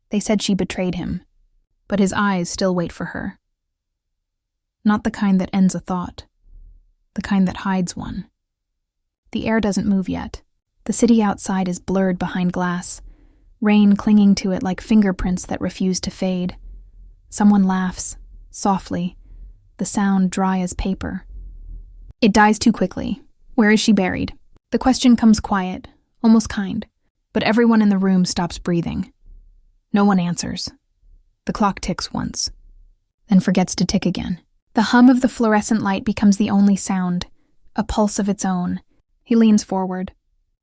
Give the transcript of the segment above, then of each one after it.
They said she betrayed him, but his eyes still wait for her. Not the kind that ends a thought, the kind that hides one. The air doesn't move yet. The city outside is blurred behind glass, rain clinging to it like fingerprints that refuse to fade. Someone laughs, softly, the sound dry as paper. It dies too quickly. Where is she buried? The question comes quiet, almost kind, but everyone in the room stops breathing. No one answers. The clock ticks once, then forgets to tick again. The hum of the fluorescent light becomes the only sound, a pulse of its own. He leans forward.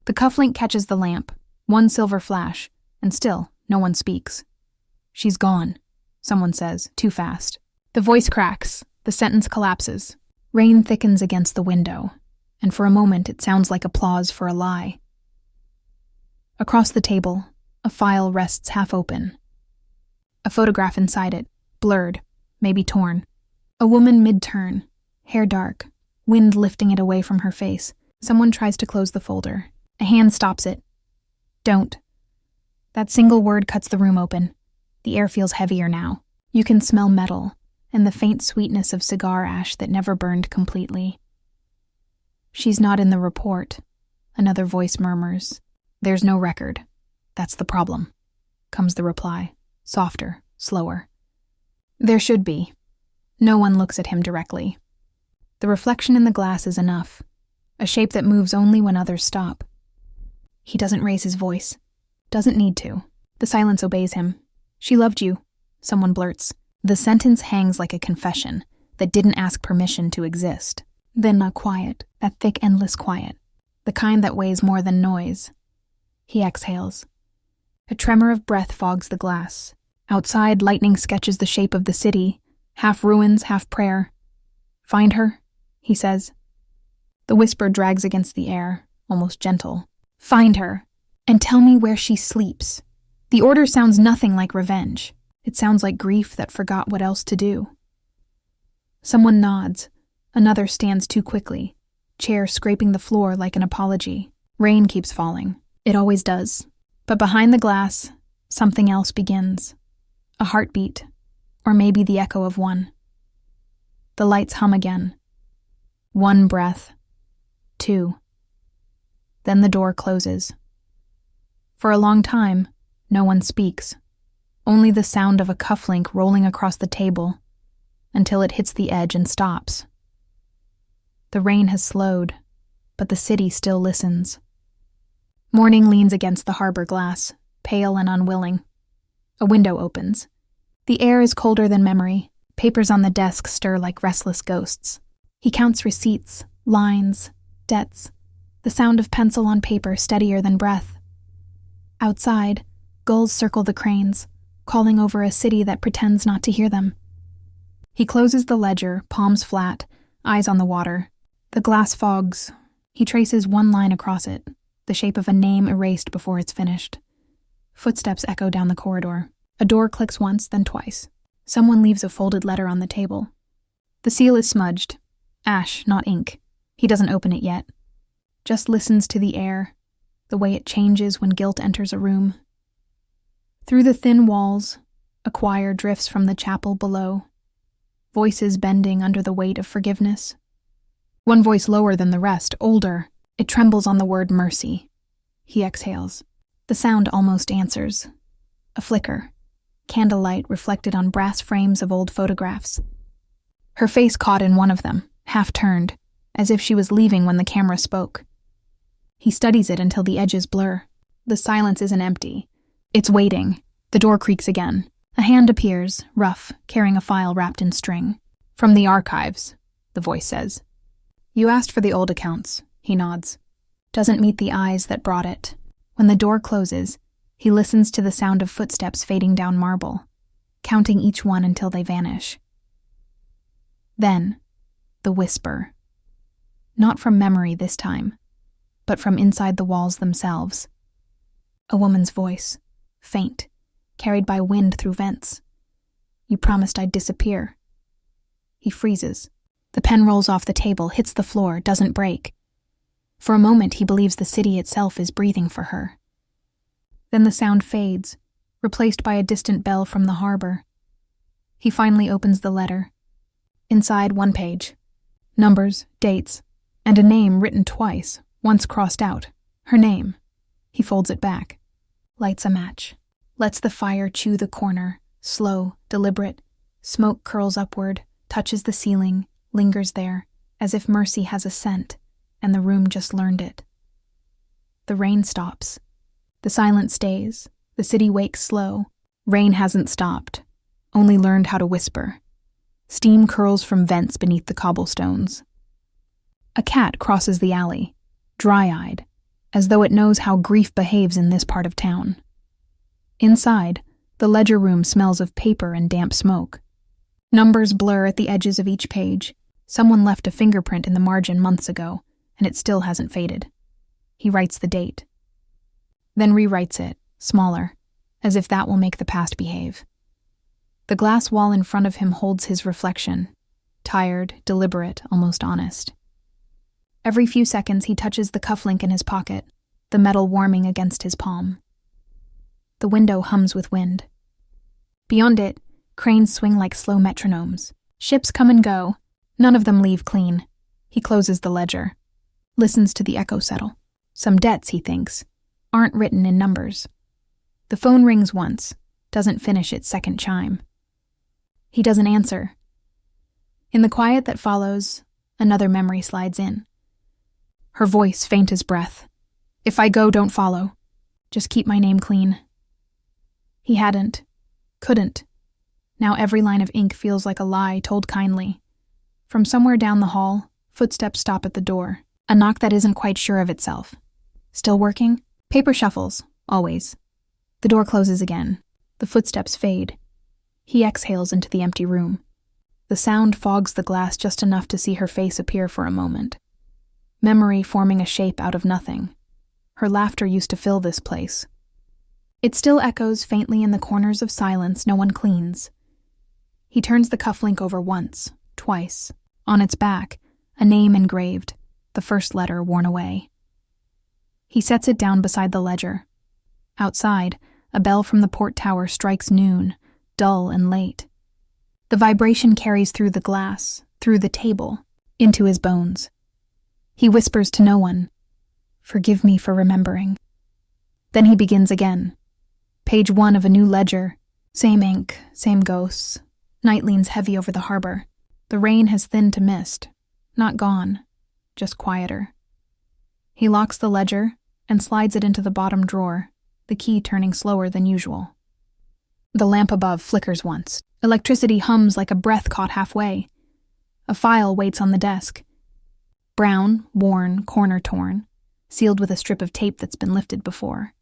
The cufflink catches the lamp, one silver flash, and still no one speaks. She's gone, someone says, too fast. The voice cracks, the sentence collapses. Rain thickens against the window, and for a moment it sounds like applause for a lie. Across the table, a file rests half open. A photograph inside it, blurred, maybe torn. A woman mid-turn, hair dark, wind lifting it away from her face. Someone tries to close the folder. A hand stops it. Don't. That single word cuts the room open. The air feels heavier now. You can smell metal and the faint sweetness of cigar ash that never burned completely. She's not in the report, another voice murmurs. There's no record. That's the problem, comes the reply, softer, slower. There should be. No one looks at him directly. The reflection in the glass is enough, a shape that moves only when others stop. He doesn't raise his voice, doesn't need to. The silence obeys him. She loved you, someone blurts. The sentence hangs like a confession that didn't ask permission to exist. Then a quiet, that thick, endless quiet, the kind that weighs more than noise. He exhales. A tremor of breath fogs the glass. Outside, lightning sketches the shape of the city, half ruins, half prayer. Find her, he says. The whisper drags against the air, almost gentle. Find her, and tell me where she sleeps. The order sounds nothing like revenge. It sounds like grief that forgot what else to do. Someone nods. Another stands too quickly, chair scraping the floor like an apology. Rain keeps falling. It always does. But behind the glass, something else begins. A heartbeat, or maybe the echo of one. The lights hum again. One breath. Two. Then the door closes. For a long time, no one speaks. Only the sound of a cufflink rolling across the table, until it hits the edge and stops. The rain has slowed, but the city still listens. Morning leans against the harbor glass, pale and unwilling. A window opens. The air is colder than memory. Papers on the desk stir like restless ghosts. He counts receipts, lines, debts, the sound of pencil on paper steadier than breath. Outside, gulls circle the cranes, calling over a city that pretends not to hear them. He closes the ledger, palms flat, eyes on the water. The glass fogs. He traces one line across it, the shape of a name erased before it's finished. Footsteps echo down the corridor. A door clicks once, then twice. Someone leaves a folded letter on the table. The seal is smudged. Ash, not ink. He doesn't open it yet. Just listens to the air, the way it changes when guilt enters a room. Through the thin walls, a choir drifts from the chapel below, voices bending under the weight of forgiveness. One voice lower than the rest, older. It trembles on the word mercy. He exhales. The sound almost answers. A flicker. Candlelight reflected on brass frames of old photographs. Her face caught in one of them, half turned, as if she was leaving when the camera spoke. He studies it until the edges blur. The silence isn't empty. It's waiting. The door creaks again. A hand appears, rough, carrying a file wrapped in string. From the archives, the voice says. You asked for the old accounts, he nods. Doesn't meet the eyes that brought it. When the door closes, he listens to the sound of footsteps fading down marble, counting each one until they vanish. Then, the whisper. Not from memory this time, but from inside the walls themselves. A woman's voice, faint, carried by wind through vents. You promised I'd disappear. He freezes. The pen rolls off the table, hits the floor, doesn't break. For a moment he believes the city itself is breathing for her. Then the sound fades, replaced by a distant bell from the harbor. He finally opens the letter. Inside, one page. Numbers, dates, and a name written twice, once crossed out. Her name. He folds it back. Lights a match. Lets the fire chew the corner, slow, deliberate. Smoke curls upward, touches the ceiling, lingers there, as if mercy has a scent, and the room just learned it. The rain stops. The silence stays. The city wakes slow. Rain hasn't stopped, only learned how to whisper. Steam curls from vents beneath the cobblestones. A cat crosses the alley, dry-eyed, as though it knows how grief behaves in this part of town. Inside, the ledger room smells of paper and damp smoke. Numbers blur at the edges of each page. Someone left a fingerprint in the margin months ago, and it still hasn't faded. He writes the date. Then rewrites it, smaller, as if that will make the past behave. The glass wall in front of him holds his reflection, tired, deliberate, almost honest. Every few seconds he touches the cufflink in his pocket, the metal warming against his palm. The window hums with wind. Beyond it, cranes swing like slow metronomes. Ships come and go. None of them leave clean. He closes the ledger, listens to the echo settle. Some debts, he thinks, aren't written in numbers. The phone rings once, doesn't finish its second chime. He doesn't answer. In the quiet that follows, another memory slides in. Her voice faint as breath. If I go, don't follow. Just keep my name clean. He hadn't. Couldn't. Now every line of ink feels like a lie told kindly. From somewhere down the hall, footsteps stop at the door. A knock that isn't quite sure of itself. Still working? Paper shuffles, always. The door closes again. The footsteps fade. He exhales into the empty room. The sound fogs the glass just enough to see her face appear for a moment. Memory forming a shape out of nothing. Her laughter used to fill this place. It still echoes faintly in the corners of silence no one cleans. He turns the cufflink over once, twice. On its back, a name engraved, the first letter worn away. He sets it down beside the ledger. Outside, a bell from the port tower strikes noon, dull and late. The vibration carries through the glass, through the table, into his bones. He whispers to no one, "Forgive me for remembering." Then he begins again. Page 1 of a new ledger. Same ink, same ghosts. Night leans heavy over the harbor. The rain has thinned to mist. Not gone, just quieter. He locks the ledger and slides it into the bottom drawer, the key turning slower than usual. The lamp above flickers once. Electricity hums like a breath caught halfway. A file waits on the desk. Brown, worn, corner torn, sealed with a strip of tape that's been lifted before.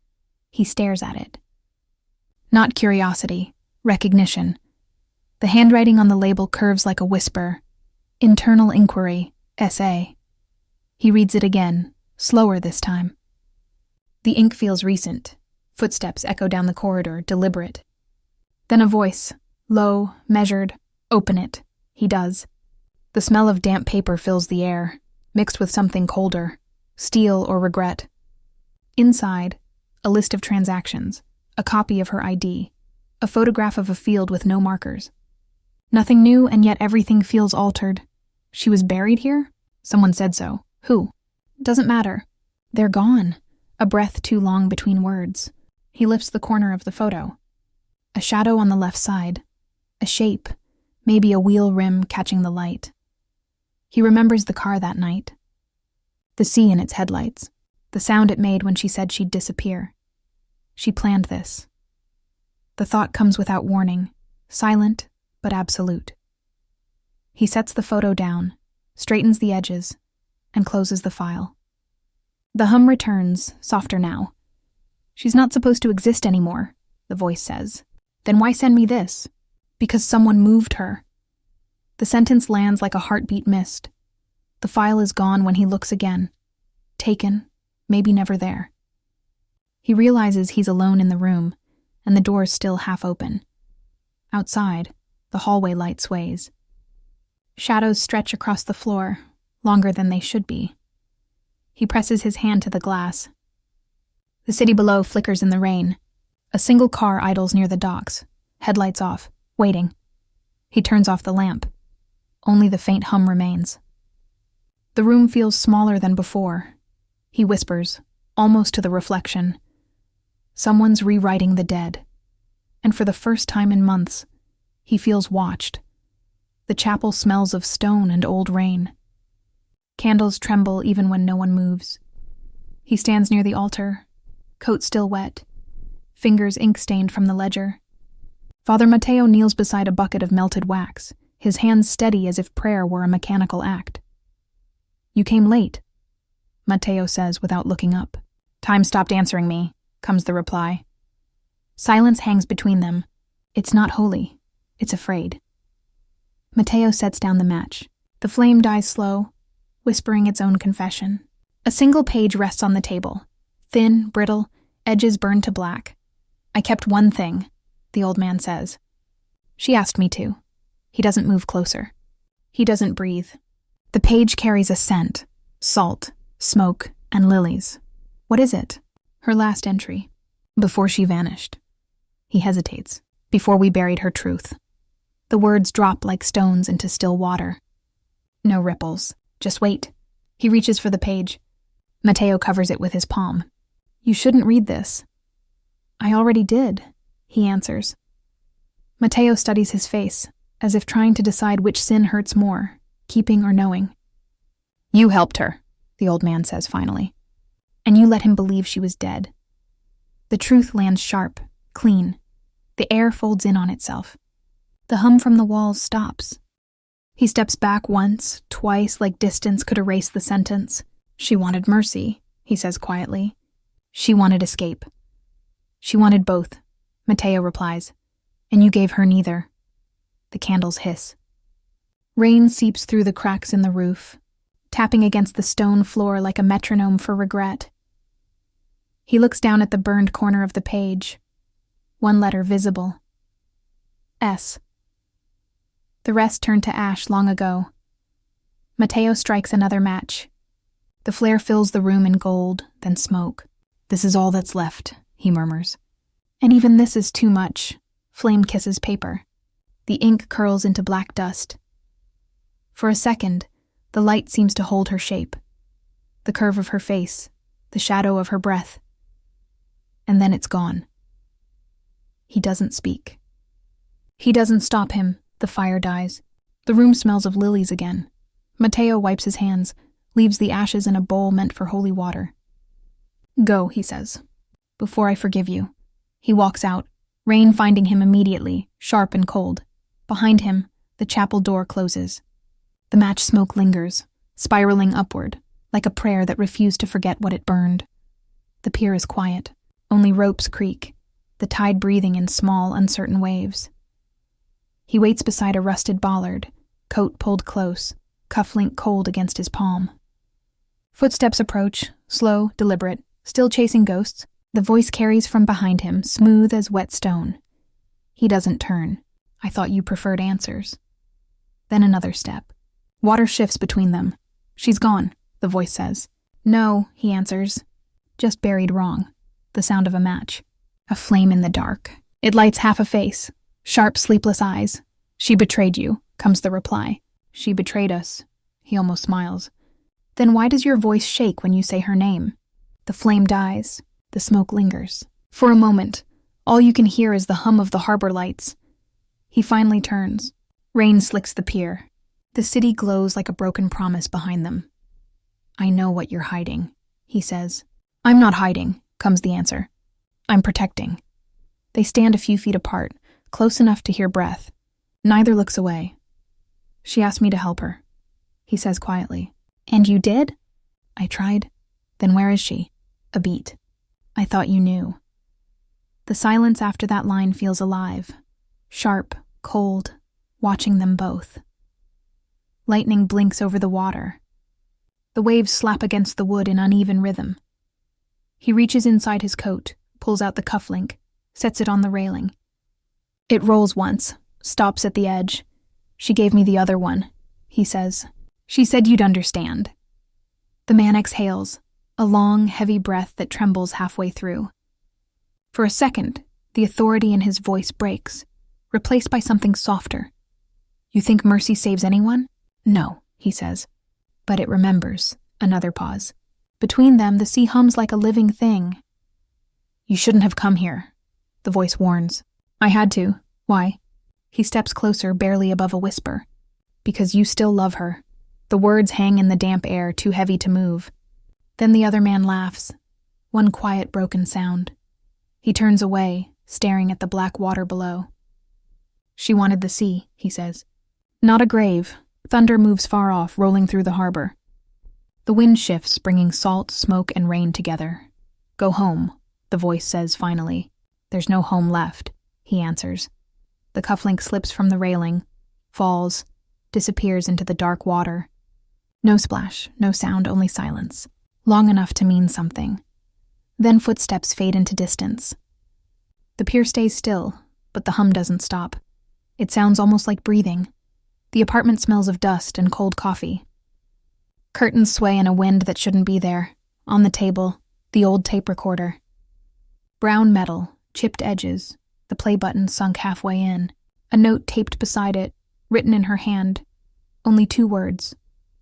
He stares at it. Not curiosity, recognition. The handwriting on the label curves like a whisper. Internal Inquiry, S.A. He reads it again, slower this time. The ink feels recent. Footsteps echo down the corridor, deliberate. Then a voice, low, measured. "Open it." He does. The smell of damp paper fills the air, mixed with something colder, steel or regret. Inside, a list of transactions, a copy of her ID, a photograph of a field with no markers. Nothing new, and yet everything feels altered. She was buried here? Someone said so. Who? Doesn't matter. They're gone. A breath too long between words. He lifts the corner of the photo. A shadow on the left side. A shape, maybe a wheel rim catching the light. He remembers the car that night. The sea in its headlights. The sound it made when she said she'd disappear. She planned this. The thought comes without warning, silent but absolute. He sets the photo down, straightens the edges, and closes the file. The hum returns, softer now. "She's not supposed to exist anymore," the voice says. "Then why send me this?" "Because someone moved her." The sentence lands like a heartbeat missed. The file is gone when he looks again. Taken, maybe never there. He realizes he's alone in the room, and the door's still half open. Outside, the hallway light sways. Shadows stretch across the floor, longer than they should be. He presses his hand to the glass. The city below flickers in the rain. A single car idles near the docks, headlights off, waiting. He turns off the lamp. Only the faint hum remains. The room feels smaller than before. He whispers, almost to the reflection. Someone's rewriting the dead. And for the first time in months, he feels watched. The chapel smells of stone and old rain. Candles tremble even when no one moves. He stands near the altar, coat still wet, fingers ink-stained from the ledger. Father Mateo kneels beside a bucket of melted wax, his hands steady as if prayer were a mechanical act. "You came late," Mateo says without looking up. "Time stopped answering me," comes the reply. Silence hangs between them. It's not holy. It's afraid. Mateo sets down the match. The flame dies slow, whispering its own confession. A single page rests on the table. Thin, brittle, edges burned to black. "I kept one thing," the old man says. "She asked me to." He doesn't move closer. He doesn't breathe. The page carries a scent: salt, smoke, and lilies. What is it? Her last entry. Before she vanished. He hesitates. Before we buried her truth. The words drop like stones into still water. No ripples. Just wait. He reaches for the page. Mateo covers it with his palm. "You shouldn't read this." "I already did," he answers. Mateo studies his face, as if trying to decide which sin hurts more, keeping or knowing. "You helped her," the old man says finally. "And you let him believe she was dead." The truth lands sharp, clean. The air folds in on itself. The hum from the walls stops. He steps back once, twice, like distance could erase the sentence. "She wanted mercy," he says quietly. "She wanted escape." "She wanted both," Mateo replies. "And you gave her neither." The candles hiss. Rain seeps through the cracks in the roof, tapping against the stone floor like a metronome for regret. He looks down at the burned corner of the page. One letter visible. S. The rest turned to ash long ago. Mateo strikes another match. The flare fills the room in gold, then smoke. "This is all that's left," he murmurs. "And even this is too much." Flame kisses paper. The ink curls into black dust. For a second, the light seems to hold her shape. The curve of her face, the shadow of her breath. And then it's gone. He doesn't speak. He doesn't stop him. The fire dies. The room smells of lilies again. Mateo wipes his hands, leaves the ashes in a bowl meant for holy water. "Go," he says, "before I forgive you." He walks out, rain finding him immediately, sharp and cold. Behind him, the chapel door closes. The match smoke lingers, spiraling upward, like a prayer that refused to forget what it burned. The pier is quiet. Only ropes creak, the tide breathing in small, uncertain waves. He waits beside a rusted bollard, coat pulled close, cufflink cold against his palm. Footsteps approach, slow, deliberate, still chasing ghosts. The voice carries from behind him, smooth as wet stone. He doesn't turn. "I thought you preferred answers." Then another step. Water shifts between them. "She's gone," the voice says. "No," he answers. "Just buried wrong." The sound of a match. A flame in the dark. It lights half a face. Sharp, sleepless eyes. "She betrayed you," comes the reply. "She betrayed us." He almost smiles. "Then why does your voice shake when you say her name?" The flame dies. The smoke lingers. For a moment, all you can hear is the hum of the harbor lights. He finally turns. Rain slicks the pier. The city glows like a broken promise behind them. "I know what you're hiding," he says. "I'm not hiding," comes the answer. "I'm protecting." They stand a few feet apart, close enough to hear breath. Neither looks away. "She asked me to help her," he says quietly. "And you did?" "I tried." "Then where is she?" A beat. "I thought you knew." The silence after that line feels alive. Sharp, cold, watching them both. Lightning blinks over the water. The waves slap against the wood in uneven rhythm. He reaches inside his coat, pulls out the cufflink, sets it on the railing. It rolls once, stops at the edge. "She gave me the other one," he says. "She said you'd understand." The man exhales, a long, heavy breath that trembles halfway through. For a second, The authority in his voice breaks, replaced by something softer. You think mercy saves anyone? No, he says. But it remembers. Another pause. Between them, the sea hums like a living thing. You shouldn't have come here, the voice warns. I had to. Why? He steps closer, barely above a whisper. Because you still love her. The words hang in the damp air, too heavy to move. Then the other man laughs. One quiet, broken sound. He turns away, staring at the black water below. She wanted the sea, he says. Not a grave. Thunder moves far off, rolling through the harbor. The wind shifts, bringing salt, smoke, and rain together. Go home, the voice says finally. There's no home left, he answers. The cufflink slips from the railing, falls, disappears into the dark water. No splash, no sound, only silence. Long enough to mean something. Then footsteps fade into distance. The pier stays still, but the hum doesn't stop. It sounds almost like breathing. The apartment smells of dust and cold coffee. Curtains sway in a wind that shouldn't be there. On the table, the old tape recorder. Brown metal, chipped edges, the play button sunk halfway in. A note taped beside it, written in her hand. Only 2 words.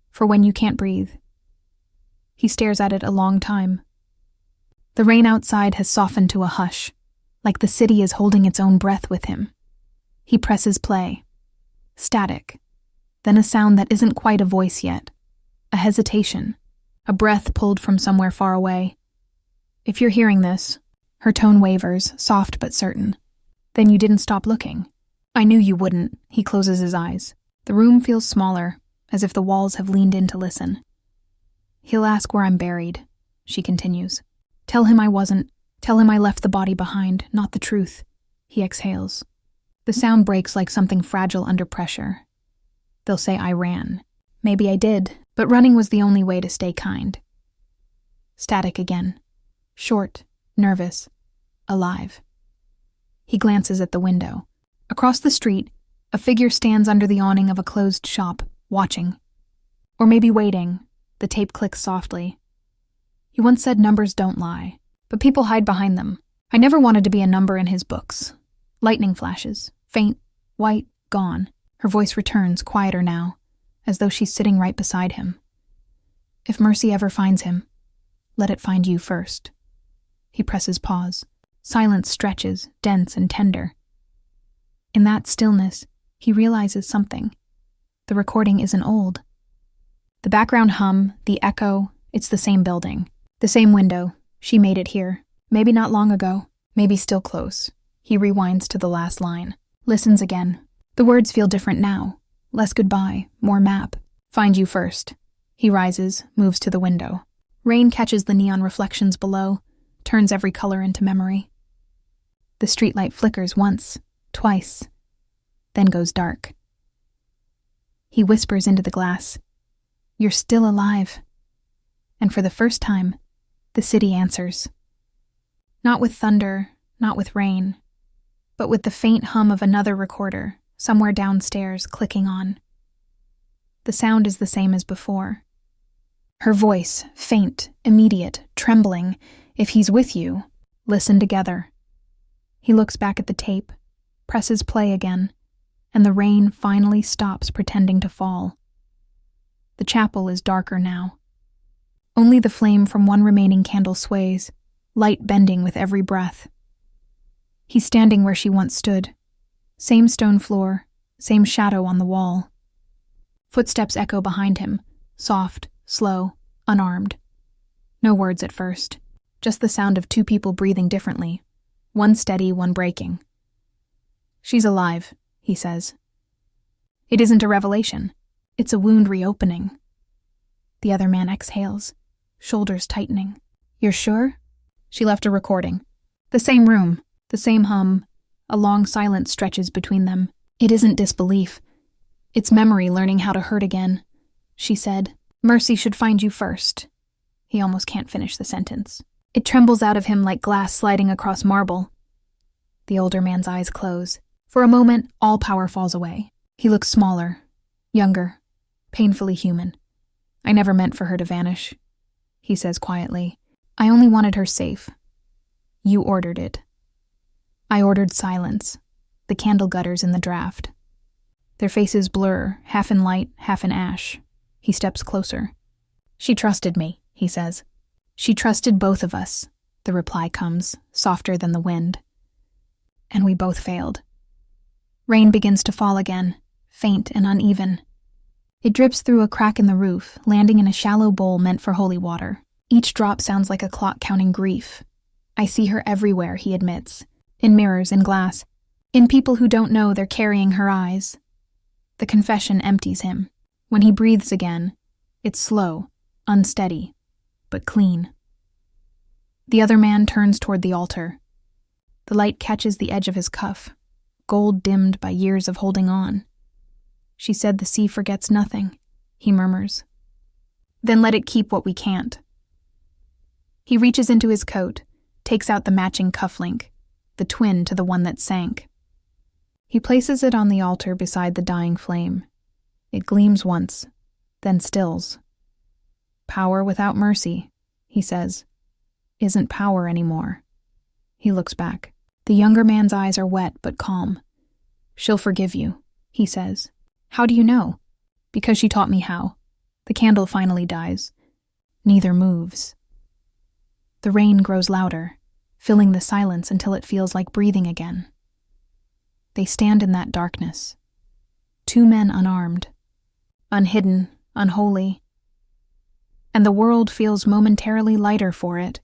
For when you can't breathe. He stares at it a long time. The rain outside has softened to a hush, like the city is holding its own breath with him. He presses play. Static. Then a sound that isn't quite a voice yet. A hesitation. A breath pulled from somewhere far away. If you're hearing this, her tone wavers, soft but certain. Then you didn't stop looking. I knew you wouldn't. He closes his eyes. The room feels smaller, as if the walls have leaned in to listen. He'll ask where I'm buried, she continues. Tell him I wasn't. Tell him I left the body behind, not the truth. He exhales. The sound breaks like something fragile under pressure. They'll say I ran. Maybe I did, but running was the only way to stay kind. Static again. Short, nervous, alive. He glances at the window. Across the street, a figure stands under the awning of a closed shop, watching. Or maybe waiting. The tape clicks softly. He once said numbers don't lie, but people hide behind them. I never wanted to be a number in his books. Lightning flashes, faint, white, gone. Her voice returns, quieter now, as though she's sitting right beside him. If mercy ever finds him, let it find you first. He presses pause. Silence stretches, dense and tender. In that stillness, he realizes something. The recording isn't old. The background hum, the echo, it's the same building. The same window. She made it here. Maybe not long ago. Maybe still close. He rewinds to the last line. Listens again. The words feel different now. Less goodbye, more map. Find you first. He rises, moves to the window. Rain catches the neon reflections below, turns every color into memory. The streetlight flickers once, twice, then goes dark. He whispers into the glass, "You're still alive." And for the first time, the city answers. Not with thunder, not with rain, but with the faint hum of another recorder, somewhere downstairs, clicking on. The sound is the same as before. Her voice, faint, immediate, trembling. If he's with you, listen together. He looks back at the tape, presses play again, and the rain finally stops pretending to fall. The chapel is darker now. Only the flame from one remaining candle sways, light bending with every breath. He's standing where she once stood. Same stone floor, same shadow on the wall. Footsteps echo behind him, soft, slow, unarmed. No words at first, just the sound of 2 people breathing differently, one steady, one breaking. She's alive, he says. It isn't a revelation. It's a wound reopening. The other man exhales, shoulders tightening. You're sure? She left a recording. The same room, the same hum. A long silence stretches between them. It isn't disbelief. It's memory learning how to hurt again. She said, "Mercy should find you first." He almost can't finish the sentence. It trembles out of him like glass sliding across marble. The older man's eyes close. For a moment, all power falls away. He looks smaller, younger, painfully human. "I never meant for her to vanish," he says quietly. "I only wanted her safe. You ordered it." I ordered silence, the candle gutters in the draft. Their faces blur, half in light, half in ash. He steps closer. She trusted me, he says. She trusted both of us, the reply comes, softer than the wind. And we both failed. Rain begins to fall again, faint and uneven. It drips through a crack in the roof, landing in a shallow bowl meant for holy water. Each drop sounds like a clock counting grief. I see her everywhere, he admits. In mirrors, in glass. In people who don't know they're carrying her eyes. The confession empties him. When he breathes again, it's slow, unsteady, but clean. The other man turns toward the altar. The light catches the edge of his cuff, gold dimmed by years of holding on. She said the sea forgets nothing, he murmurs. Then let it keep what we can't. He reaches into his coat, takes out the matching cufflink, the twin to the one that sank. He places it on the altar beside the dying flame. It gleams once, then stills. Power without mercy, he says, isn't power anymore. He looks back. The younger man's eyes are wet but calm. She'll forgive you, he says. How do you know? Because she taught me how. The candle finally dies. Neither moves. The rain grows louder, filling the silence until it feels like breathing again. They stand in that darkness. Two men unarmed, unhidden, unholy. And the world feels momentarily lighter for it.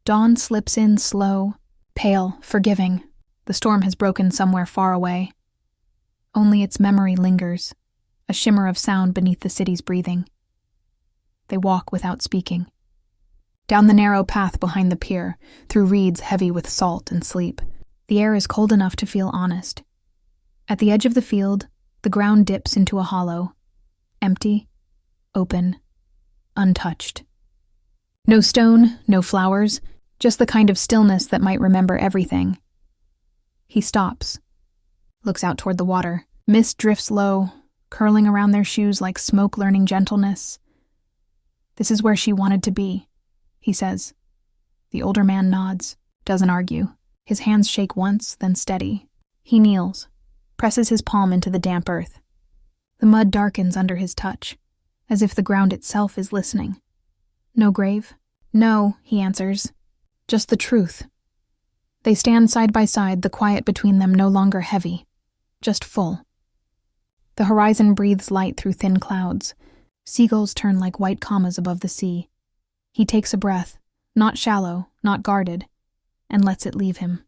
Dawn slips in slow, pale, forgiving. The storm has broken somewhere far away. Only its memory lingers, a shimmer of sound beneath the city's breathing. They walk without speaking. Down the narrow path behind the pier, through reeds heavy with salt and sleep. The air is cold enough to feel honest. At the edge of the field, the ground dips into a hollow. Empty, open, untouched. No stone, no flowers, just the kind of stillness that might remember everything. He stops, looks out toward the water. Mist drifts low, curling around their shoes like smoke learning gentleness. This is where she wanted to be, he says. The older man nods, doesn't argue. His hands shake once, then steady. He kneels, presses his palm into the damp earth. The mud darkens under his touch, as if the ground itself is listening. No grave? No, he answers. Just the truth. They stand side by side, the quiet between them no longer heavy, just full. The horizon breathes light through thin clouds. Seagulls turn like white commas above the sea. He takes a breath, not shallow, not guarded, and lets it leave him.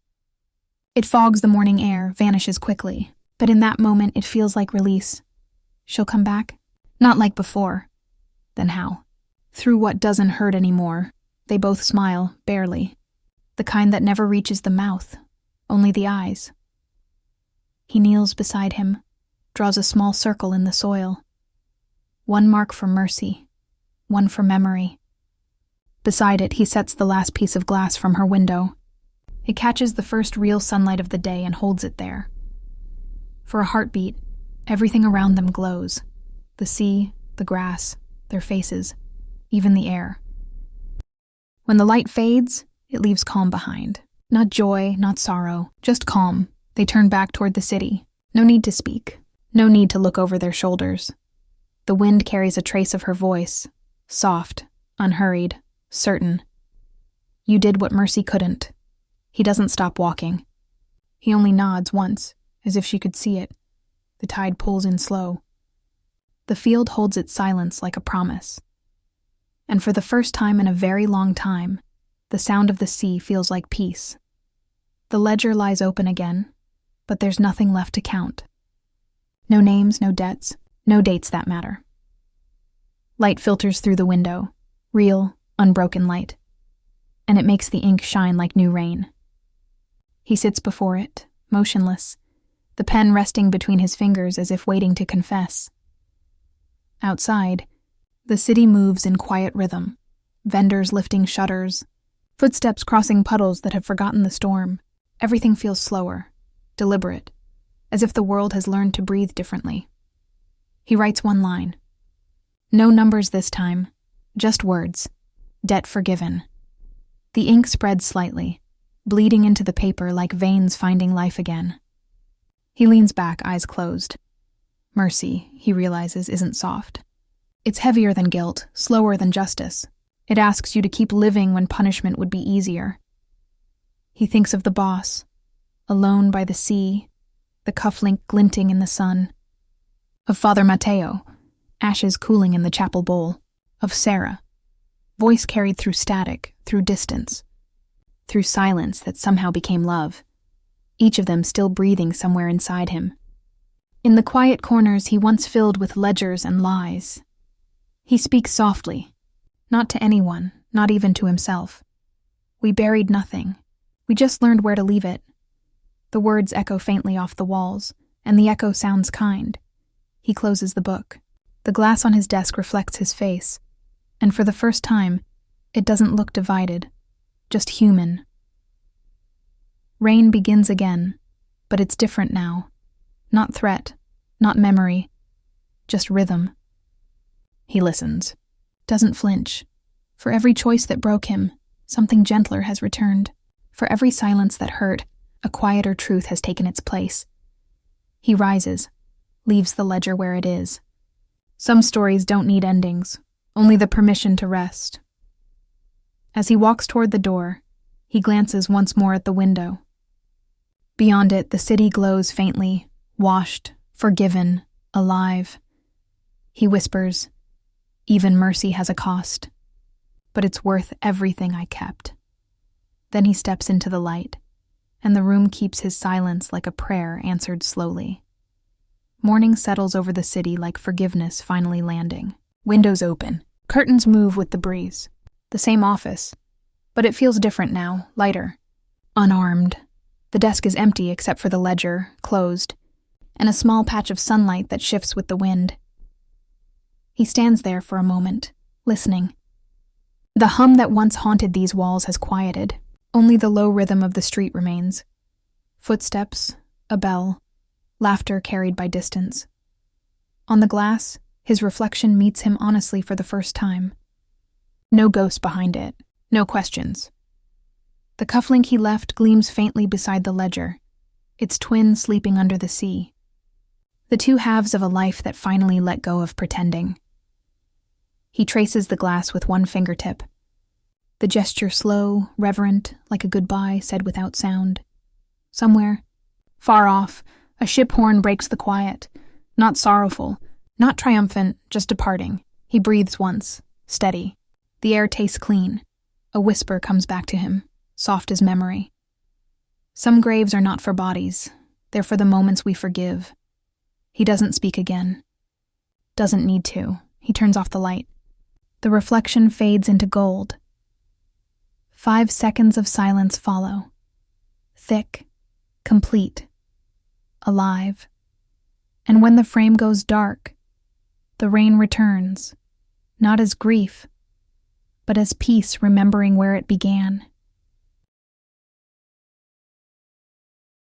It fogs the morning air, vanishes quickly, but in that moment it feels like release. She'll come back? Not like before. Then how? Through what doesn't hurt anymore. They both smile, barely. The kind that never reaches the mouth, only the eyes. He kneels beside him, draws a small circle in the soil. One mark for mercy, one for memory. Beside it, he sets the last piece of glass from her window. It catches the first real sunlight of the day and holds it there. For a heartbeat, everything around them glows. The sea, the grass, their faces, even the air. When the light fades, it leaves calm behind. Not joy, not sorrow, just calm. They turn back toward the city. No need to speak. No need to look over their shoulders. The wind carries a trace of her voice, soft, unhurried, certain. You did what mercy couldn't. He doesn't stop walking. He only nods once, as if she could see it. The tide pulls in slow. The field holds its silence like a promise. And for the first time in a very long time, the sound of the sea feels like peace. The ledger lies open again, but there's nothing left to count. No names, no debts, no dates that matter. Light filters through the window, real, unbroken light, and it makes the ink shine like new rain. He sits before it, motionless, the pen resting between his fingers as if waiting to confess. Outside, the city moves in quiet rhythm, vendors lifting shutters, footsteps crossing puddles that have forgotten the storm. Everything feels slower, deliberate, as if the world has learned to breathe differently. He writes one line. No numbers this time, just words. Debt forgiven. The ink spreads slightly. bleeding into the paper like veins finding life again. He leans back, eyes closed. Mercy, he realizes, isn't soft. It's heavier than guilt, slower than justice. It asks you to keep living when punishment would be easier. He thinks of the boss, alone by the sea, the cufflink glinting in the sun. Of Father Mateo, ashes cooling in the chapel bowl. Of Sarah, voice carried through static, through distance, through silence that somehow became love, each of them still breathing somewhere inside him. In the quiet corners he once filled with ledgers and lies. He speaks softly, not to anyone, not even to himself. We buried nothing. We just learned where to leave it. The words echo faintly off the walls, and the echo sounds kind. He closes the book. The glass on his desk reflects his face, and for the first time, it doesn't look divided, just human. Rain begins again, but it's different now. Not threat, not memory, just rhythm. He listens, doesn't flinch. For every choice that broke him, something gentler has returned. For every silence that hurt, a quieter truth has taken its place. He rises, leaves the ledger where it is. Some stories don't need endings, only the permission to rest. As he walks toward the door, he glances once more at the window. Beyond it, the city glows faintly, washed, forgiven, alive. He whispers, "Even mercy has a cost, but it's worth everything I kept." Then he steps into the light, and the room keeps his silence like a prayer answered slowly. Morning settles over the city like forgiveness finally landing. Windows open. Curtains move with the breeze. The same office, but it feels different now, lighter. Unarmed. The desk is empty except for the ledger, closed, and a small patch of sunlight that shifts with the wind. He stands there for a moment, listening. The hum that once haunted these walls has quieted. Only the low rhythm of the street remains. Footsteps, a bell, laughter carried by distance. On the glass, his reflection meets him honestly for the first time. No ghost behind it, no questions. The cufflink he left gleams faintly beside the ledger, its twin sleeping under the sea. The two halves of a life that finally let go of pretending. He traces the glass with one fingertip. The gesture slow, reverent, like a goodbye said without sound. Somewhere, far off, a ship horn breaks the quiet. Not sorrowful, not triumphant, just departing. He breathes once, steady. The air tastes clean. A whisper comes back to him, soft as memory. Some graves are not for bodies. They're for the moments we forgive. He doesn't speak again. Doesn't need to. He turns off the light. The reflection fades into gold. 5 seconds of silence follow. Thick, complete, alive. And when the frame goes dark, the rain returns, not as grief, but as peace remembering where it began.